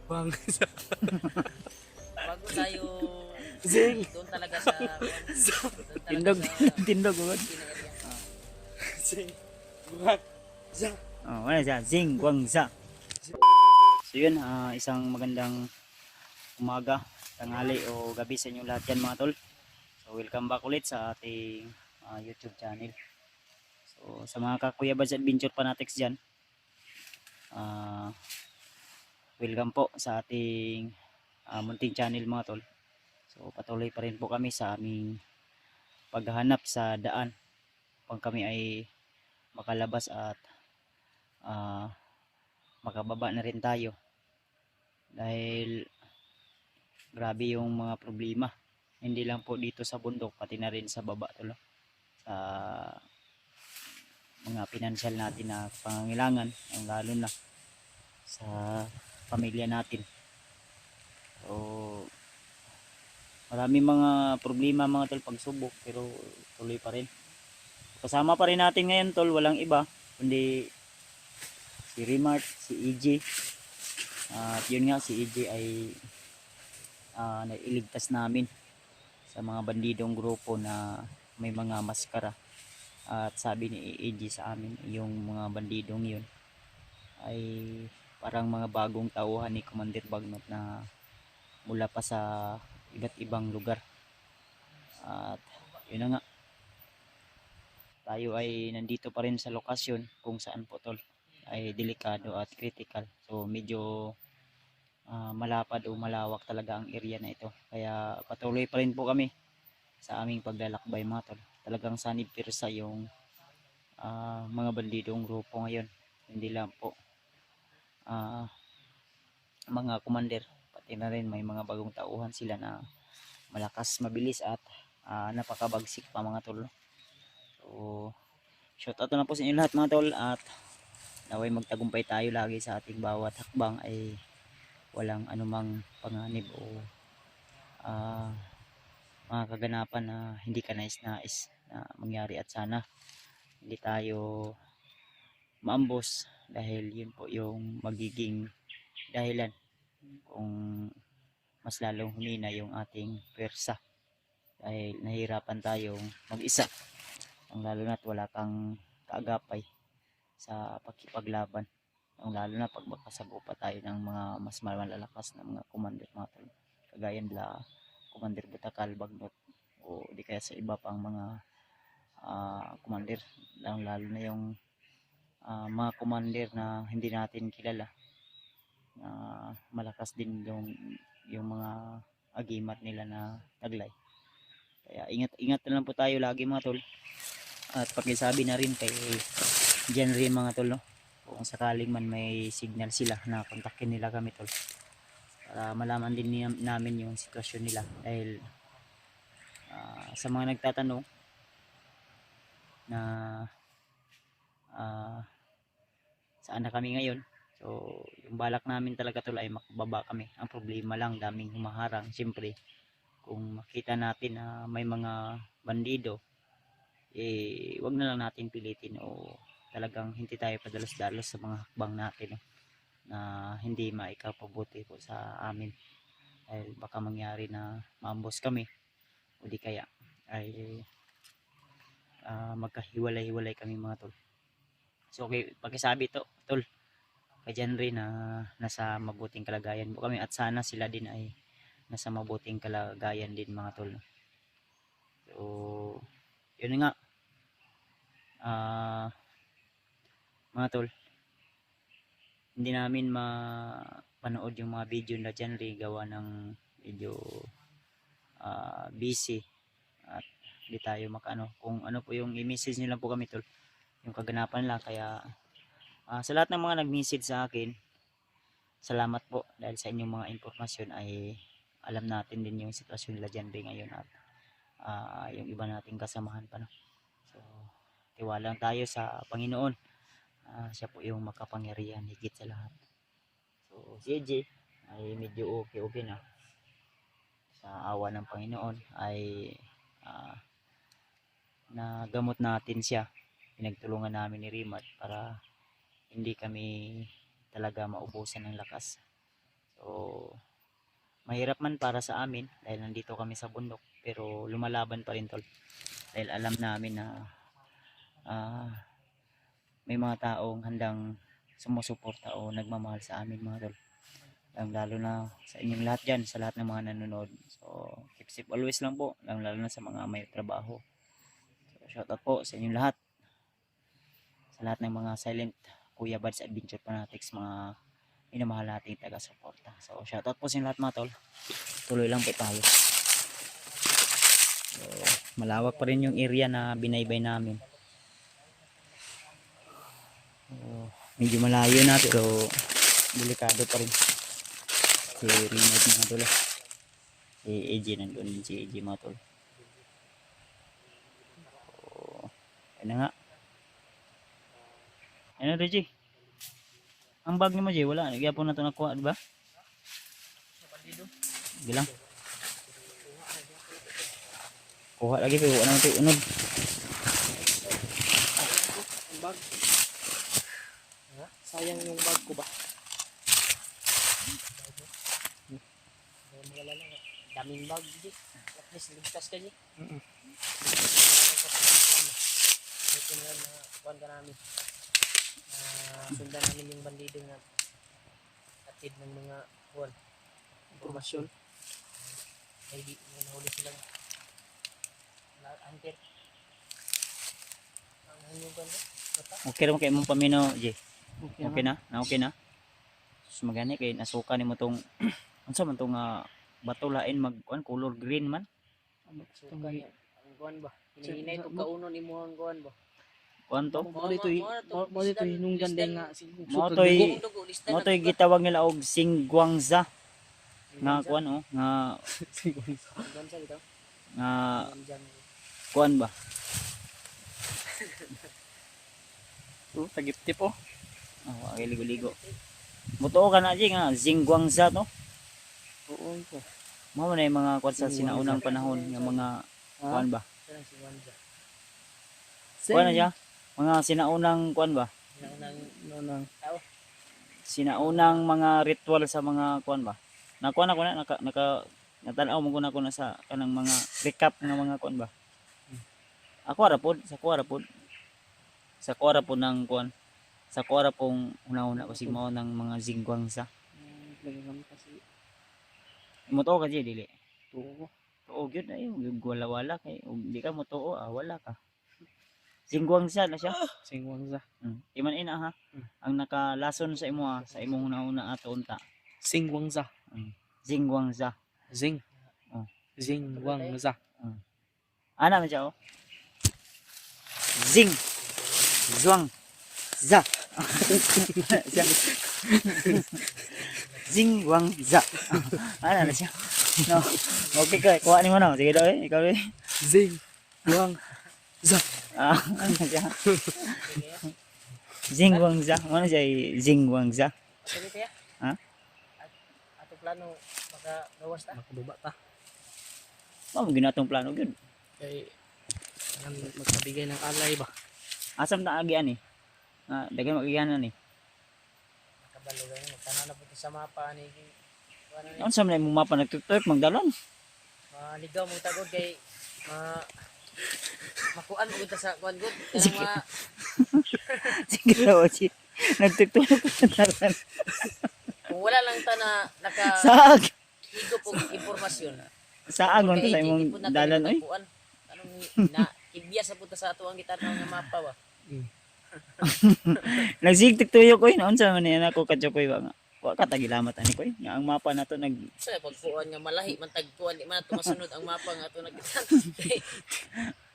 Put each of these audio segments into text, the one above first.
Bang. Bago tayo Zing. doon talaga sa doon talaga Tindog, sa tindog mo. area. Zing. Bang. Za. Oh, wala siya. Zing, Guangza. So yun, isang magandang umaga, tanghali o gabi sa inyo lahat yan mga tol. So welcome back ulit sa ating YouTube channel. So sa mga kakuya Bads Adventure Fanatics dyan, welcome po sa ating munting channel mga tol. So patuloy pa rin po kami sa aming paghahanap sa daan upang kami ay makalabas at makababa na rin tayo dahil grabe yung mga problema, hindi lang po dito sa bundok pati na rin sa baba tol, sa mga pinansyal natin na pangangailangan, ang lalo na sa pamilya natin. So marami mga problema mga tol, pagsubok, pero tuloy pa rin. Kasama pa rin natin ngayon tol, walang iba kundi si Remart, si EJ. At yun nga, si EJ ay nailigtas namin sa mga bandidong grupo na may mga maskara. At sabi ni EJ sa amin, yung mga bandidong yun ay parang mga bagong tauhan ni Commander Bagnot na mula pa sa iba't ibang lugar. At yun na nga, tayo ay nandito pa rin sa lokasyon kung saan po tol ay delikado at critical. So medyo malapad o malawak talaga ang area na ito, kaya patuloy pa rin po kami sa aming paglalakbay mga tol. Talagang sanib pirsa yung mga bandidong grupo ngayon, hindi lang po mga commander, pati na rin may mga bagong tauhan sila na malakas, mabilis at napakabagsik pa mga tol. So shout out na po sa inyo lahat mga tol, at naway magtagumpay tayo lagi sa ating bawat hakbang ay walang anumang panganib o mga kaganapan na hindi ka nais-nais na mangyari, at sana hindi tayo maambos dahil yun po yung magiging dahilan kung mas lalong humina yung ating pwersa dahil nahihirapan tayong mag-isa, ang lalo na't wala kang kaagapay sa pagkipaglaban, ang lalo na pag makasago pa tayo ng mga mas malalakas na mga commander mga tol, kagaya nila Commander Butakal, Bagnot, o di kaya sa iba pang mga commander, lalo na yung mga commander na hindi natin kilala na malakas din yung mga agimat nila na taglay. Kaya ingat na lang po tayo lagi mga tol, at pakisabi na rin kay dyan rin mga tol, no? Kung sakaling man may signal sila na kontakin nila kami tol, para malaman din namin yung sitwasyon nila, dahil sa mga nagtatanong na saan na kami ngayon, so yung balak namin talaga tol ay makababa kami. Ang problema lang, daming humaharang. Siyempre kung makita natin na may mga bandido, wag na lang natin pilitin o talagang hindi tayo padalos-dalos sa mga hakbang natin, no? Na hindi maikapabuti po sa amin, dahil baka mangyari na maambos kami o di kaya ay magkahiwalay-hiwalay kami mga tol. So okay, pakisabi to tol kay dyan rin na nasa mabuting kalagayan po kami, at sana sila din ay nasa mabuting kalagayan din mga tol. So yun nga, mga tol, hindi namin mapanood yung mga video na dyan rin, gawa ng video busy at hindi tayo makaano. Kung ano po yung i-message nyo lang po kami tol, yung kaganapan lang. Kaya sa lahat ng mga nag-message sa akin, salamat po, dahil sa inyong mga impormasyon ay alam natin din yung sitwasyon nila dyan rin ngayon, at yung iba nating kasamahan pa, no? So tiwala lang tayo sa Panginoon, siya po yung makapangyarihan higit sa lahat. So si AJ ay medyo okay na, sa awa ng Panginoon ay nagamot natin siya, pinagtulungan namin ni Rimat para hindi kami talaga maubusan ng lakas. So So mahirap man para sa amin dahil nandito kami sa bundok, pero lumalaban pa rin tol. Dahil alam namin na may mga taong handang sumusuporta o nagmamahal sa amin mga tol. Lalo na sa inyong lahat dyan, sa lahat ng mga nanonood. So keep safe always lang po, lalo na sa mga may trabaho. So shoutout po sa inyong lahat, sa lahat ng mga silent Kuya Bads Adventure Fanatics, mga minamahal nating taga-suporta. So shoutout po sa inyo lahat mga tol. Tuloy lang po tayo. So malawak pa rin yung area na binaybay namin. So, medyo malayo na pero delikado pa rin. Si Rinod mga tol. Si AJ nandun din, si AJ mga tol. So ayun na nga. Ano Reggie? Ang bag ni mo Jay, wala. Nagyapon na ito nakuha, diba? Bilang. Kuha lagi, pero wala naman ito unod. Ang bag. Sayang yung bag ko ba? Daming bag, G. At least, ligtas ka, G. Ito na lang na kuhan ka namin. Sundan namin yung bandido na atid ng mga kuhan. Impormasyon. Ay, di mo nahuli silang hunter. Ang yung ganda. Okay naman kayo mong paminaw, Jay. Okay, Okay na? Okay na? So magani kay nasuka ni mo tong unsa man tong bato lain mag color green man. Suka niya. Ang kuhan ba? Hinahinay ito kauno ni mo ang kuhan ba? Kuan to? Mo dito hinungdan din nga. Mo toy gitawag nila og singguangza. Nga kuan nga Gansa bitaw. nga kuan ba? Tagip-tip oh. Okay, ligo-ligo. Mutuo ka na Jay nga singguangza to. Oo ito. Mao man ay mga kuan sa sinaunang panahon nga mga kuan ba? Si Wanja. Kuan na siya? Mga sinaunang kuan ba? Nang tao. Sinaunang mga ritual sa mga kuan ba? Nakuan ako na natanaw mo ko na sa kanang mga recap ng mga kuan ba? Ako ra pod sa kuara pod. Sa kuara pod ng kuan. Sa kuara pong una-una kasi mao ng mga zingguangsa. Lagyan kasi Mo to ka Jay, dili. tuo. Oo gyud ay wala-wala kay di ka mo tuo wala ka. Zingguangsa na siya. Singwangza. Iman ina ha. Ang nakalason sa imo sa imong una-una ato unta. Singwangza. Zingguangsa. Zing. Oh. Zingwangza. Ana man siya Zing. Zuang. Za. Zing wang za. Ana na siya. No. Okay ka, kuha ni mo na. Sige daw ikaw eh. Zing. Wang. Za. Ano siya? Zing wang za. Ano siya zing wang za? Sige kaya. Ha? Ato plano baka gawas ta. Makababa ta. Mao ginatong plano gyud. Kay magpabigay ng alay ba? Asam na agian dagan magianan ni. Kabalo gani magtanaw na pud sa mapa ni kuan ni. Unsa man imong mapa nagtutok magdalon? Maligaw mo tagod kay makuan mo kita sa kuan gud. Sige. Kanang Sige daw si. Nagtutok sa dalan. kung wala lang ta na naka Saag. higop og impormasyon. Saag man ta sa imong dalan oy. Anong na ibya sa puta sa ato ang gitanaw nga mapa ba. Nagsigtik tuyo ko unsa man ni ako kadyokoy ba nga. Wa ka tagilamat ani koy. Nga ang mapa nato nag So pagkuan nga malahi man tagkuan di man ato masunod ang mapa nga ato nagkitan.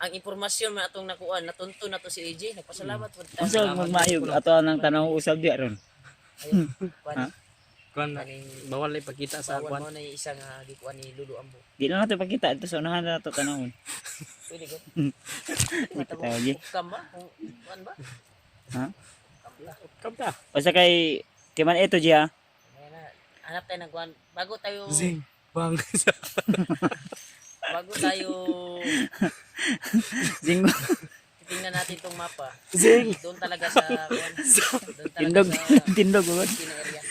Ang impormasyon man atong nakuan natunto na to si AJ nagpasalamat pud ta. unsa magmayog ato nang tanaw usab di aron. Ayun, kuan Kuan kaning bawal ay pagkita sa bawal kuan. mo na yung isa nga gikuan ni Lulu Ambo. Di na nato pagkita ito sa unahan na nato tanawon. Pwede ko. Kita lagi. Kam ba? Kung kuan ba? Ha? Kam ta. Basta kay man ito Ji ha. Ayan na. Hanap tayo ng kuan. Bago tayo Zing. Wang. bago tayo Zing. titingnan natin tong mapa. Zing. Doon talaga sa kuan. Doon talaga Tindog. sa Tindog ugod. area.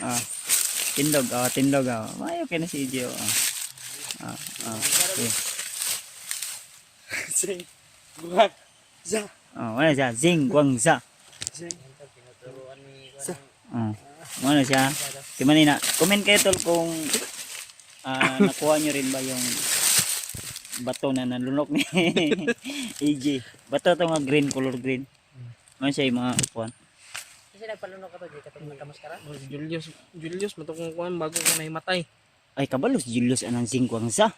Tindog, tindog. Mayo kay na si EJ. Okay. Zing. Guwag. Za. Wala siya, Zing Guangza. Zing. Tinuturuan ni Ano siya? Di manina, comment kayo tol kung nakuha nyo rin ba yung bato na nalunok ni EJ. Bato ito nga green, color green. Ano siya yung mga kuhan? Kasi nagpalunok ka to, di ka to magkamaskara. Julius matukong kuan bago ko nahimatay. Ay kabalos, Julius anang Zing Guangza.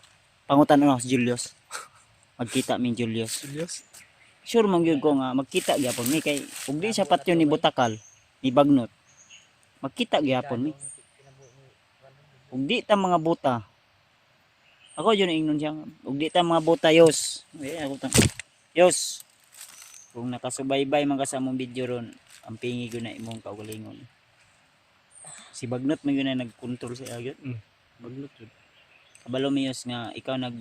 Pangutan ano si Julius. Magkita min Julius. Julius. Sure man gyud ko nga magkita gyapon mi kay ug di siya patyon ni Butakal, ni Bagnot. Magkita gyapon mi. Ug di ta mga buta. Ako yun ingnon siya. Ug di ta mga buta yos. Ako tang. Yos. Kung nakasubaybay man ka sa among video ron, ang pingi ko na imong kaugalingon. Si Bagnot man yun na nag-control sa agyot. Bagnot yun. Kabalo mi yos nga ikaw nag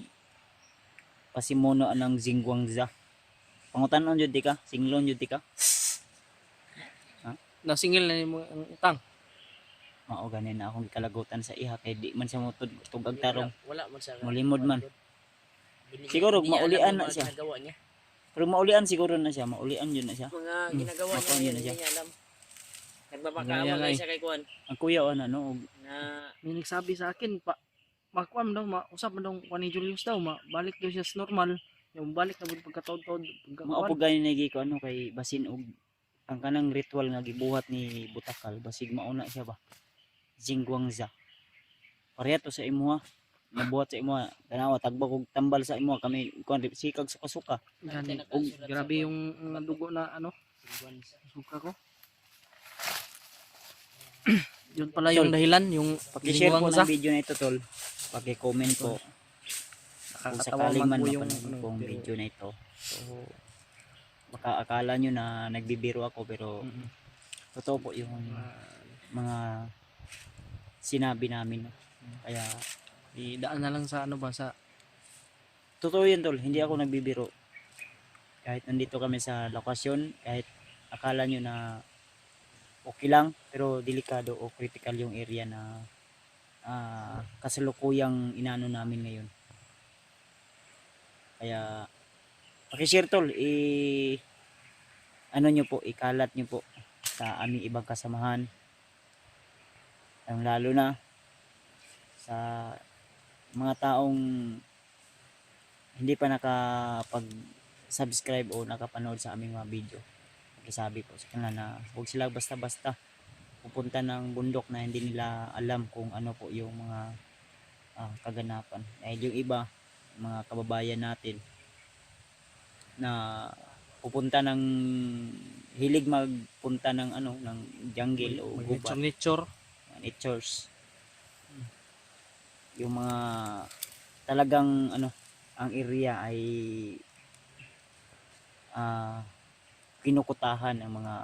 pasimuno anang Zing Guangza. Pangutanon jud di ka, singlon jud di ka. Nasingil na mo ang utang. Mao ganin na akong kalagutan sa iha kay di man siya motug tugag tarong. Wala man sa Mulimod man. Siguro maulian na siya. Ginagawa niya. Pero maulian siguro na siya, maulian yun na siya. Mga ginagawa Makaon niya, yun na hindi siya. niya alam. Gaya Nagbabakaawa nga lang eh. siya kay Kuan Ang kuya o ano, na May nagsabi sa akin makuam daw mausap man daw kuan ni Julius daw balik daw siya sa normal. Yung balik na bud pagkataon-taon mao po ganin nagi ko ano kay basin og ang kanang ritual nga gibuhat ni Butakal basig mauna siya ba. Zing Guangza. Pareha to sa imo ha. Nabuhat sa imo tanawa tagbag og tambal sa imo kami kuan sikag suka-suka. Gani. Og grabe yung dugo na ano suka ko. Yun pala yung dahilan yung Paki-share po Guangza. ng video na ito tol. Paki-comment po kung Nakakatawa sakaling man man po yung mapanood po ang pero- video na ito. So baka akala nyo na nagbibiro ako pero totoo po yung mga sinabi namin. Kaya Idaan na lang sa ano ba sa totoo yun tol, hindi ako nagbibiro. Kahit nandito kami sa lokasyon, kahit akala nyo na okay lang, pero delikado o critical yung area na kasalukuyang inano namin ngayon. Kaya paki-share tol, ano nyo po, ikalat nyo po sa aming ibang kasamahan. Ang lalo na sa mga taong hindi pa nakapag-subscribe o nakapanood sa aming mga video. Sabi ko sa kanila na huwag sila basta-basta pupunta ng bundok na hindi nila alam kung ano po yung mga kaganapan. Dahil yung iba, mga kababayan natin na pupunta ng hilig magpunta ng ano ng jungle o gubat, nature. natures. Yung mga talagang ano ang area ay kinukutahan ng mga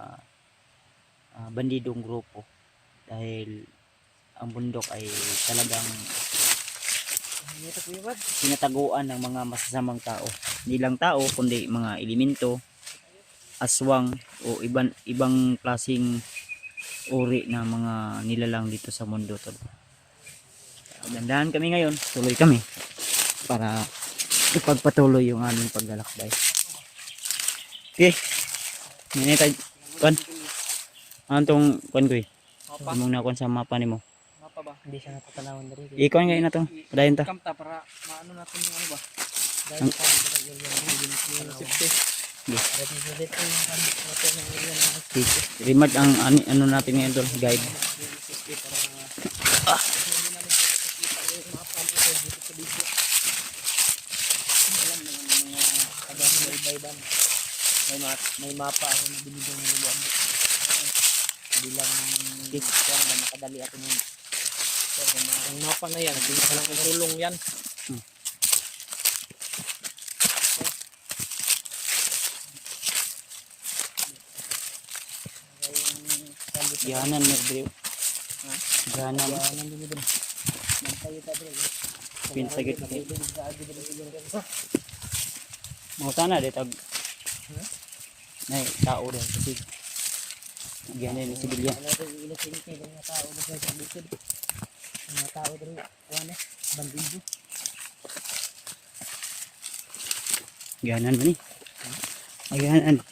bandidong grupo dahil ang bundok ay talagang tinataguan ng mga masasamang tao. Hindi lang tao kundi mga elemento, aswang o ibang klaseng uri na mga nilalang dito sa mundo tol. Dandahan kami ngayon, tuloy kami para ipagpatuloy yung aming paglalakbay. Okay. Nini tayo kan. Antong kan ko eh. Mong nakon sa mapa nimo. Mapa ba? hindi siya napatanawon diri. Ikon nga ina to. Padayon ta. Kamta para maano natin yung ano ba? Dahil sa Yung safety. Remote ang ano natin ngayon tol, guide. May mapa ako na binigyan ng luwag. Bilang kuan na makadali ako nun. So, Ang mapa na yan, pinakalang tulong yan. Gihanan na bro. Gihanan. Pinsagit. Mau tanah deh tag. Nay tao rin kasi. Ganyan ni sibilyan. Ano rin inosente ng mga tao na sa bukid. Ang mga tao rin, kuwan eh, bandido. Ganan ba ni? Ganan.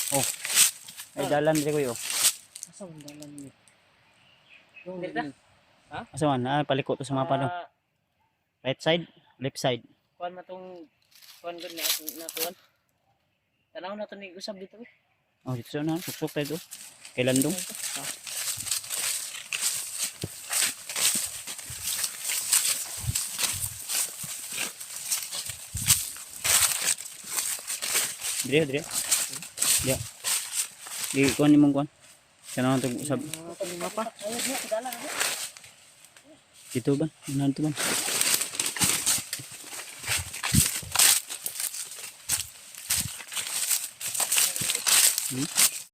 Oh. Ay dalan diri ko yo. Asa ang dalan ni? Dito? Asa man? Paliko to sa mapa no. Right side, left side. Kuwan matong kuwan gud na kuwan. Tanaw na to ni usab dito. Oh, dito sa na, suksok tayo to. Kay landong. Dire, dire. Dia. Di kuan ni mong kuan. Kana to usab. Ang mapa. Ayun na, kadala na. Dito ba? Ano to ba? Hmm?